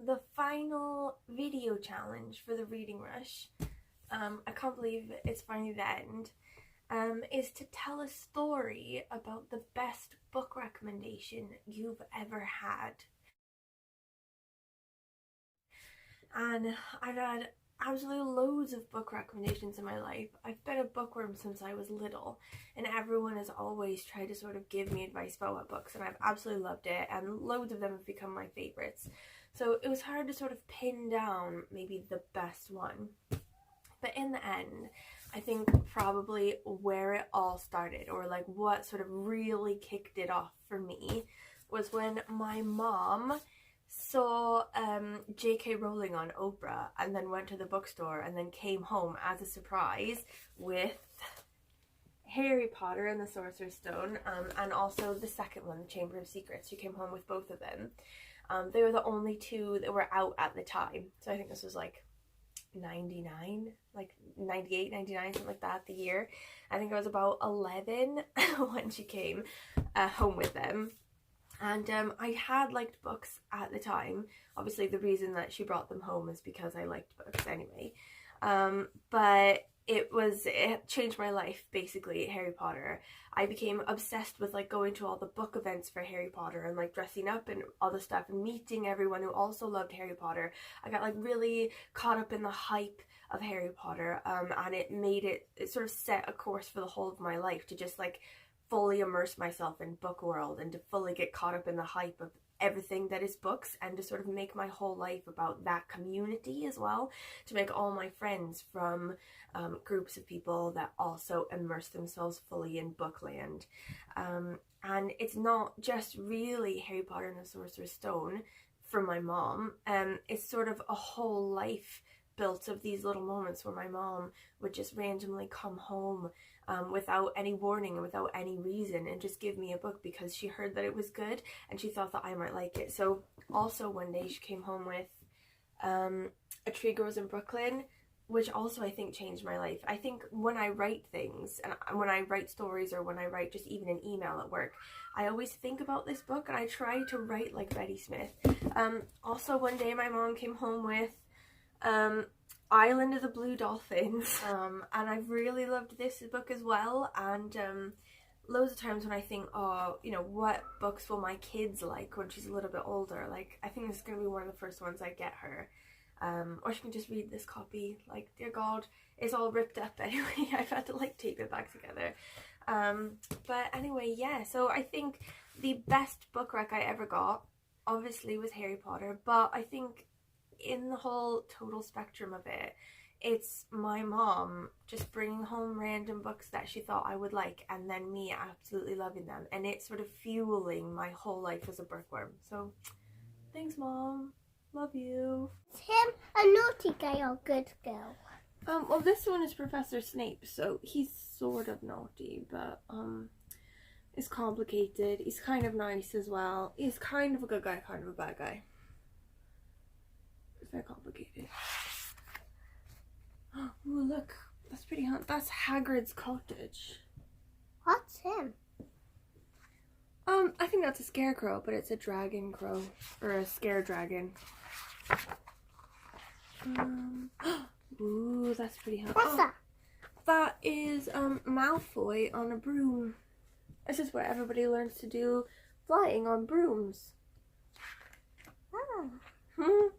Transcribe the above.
the final video challenge for the reading rush, I can't believe it's finally the end, is to tell a story about the best book recommendation you've ever had. And I've had absolutely loads of book recommendations in my life. I've been a bookworm since I was little, and everyone has always tried to sort of give me advice about what books, and I've absolutely loved it, and loads of them have become my favourites. So it was hard to sort of pin down maybe the best one. But in the end, I think probably where it all started, or like what sort of really kicked it off for me, was when my mom saw J.K. Rowling on Oprah and then went to the bookstore and then came home as a surprise with Harry Potter and the Sorcerer's Stone, and also the second one, the Chamber of Secrets. She came home with both of them. They were the only two that were out at the time, so I think this was like 99, like 98, 99, something like that, the year. I think I was about 11 when she came home with them. And I had liked books at the time. Obviously the reason that she brought them home is because I liked books anyway. But it changed my life, basically, Harry Potter. I became obsessed with like going to all the book events for Harry Potter and like dressing up and all the stuff and meeting everyone who also loved Harry Potter. I got like really caught up in the hype of Harry Potter, and it sort of set a course for the whole of my life to just like fully immerse myself in book world and to fully get caught up in the hype of everything that is books, and to sort of make my whole life about that community as well, to make all my friends from groups of people that also immerse themselves fully in bookland. And it's not just really Harry Potter and the Sorcerer's Stone for my mom, it's sort of a whole life built of these little moments where my mom would just randomly come home without any warning and without any reason and just give me a book because she heard that it was good and she thought that I might like it. So also one day she came home with A Tree Grows in Brooklyn, which also I think changed my life. I think when I write things, and when I write stories, or when I write just even an email at work, I always think about this book and I try to write like Betty Smith. Also one day my mom came home with Island of the Blue Dolphins, and I've really loved this book as well. And loads of times when I think, oh, you know, what books will my kids like when she's a little bit older, like I think this is going to be one of the first ones I get her, or she can just read this copy. Like, dear God, it's all ripped up anyway. I've had to like tape it back together. But anyway, yeah, so I think the best book rec I ever got obviously was Harry Potter, but I think in the whole total spectrum of it, it's my mom just bringing home random books that she thought I would like, and then me absolutely loving them, and it's sort of fueling my whole life as a bookworm. So thanks, Mom, love you. Is him a naughty guy or good girl? Well, this one is Professor Snape, so he's sort of naughty, but it's complicated. He's kind of nice as well. He's kind of a good guy, kind of a bad guy. It's very complicated. Oh, look, that's pretty hot. That's Hagrid's cottage. What's him? I think that's a scarecrow, but it's a dragon crow, or a scare dragon. Ooh, that's pretty hot. What's that? That is Malfoy on a broom. This is where everybody learns to do flying on brooms. Oh.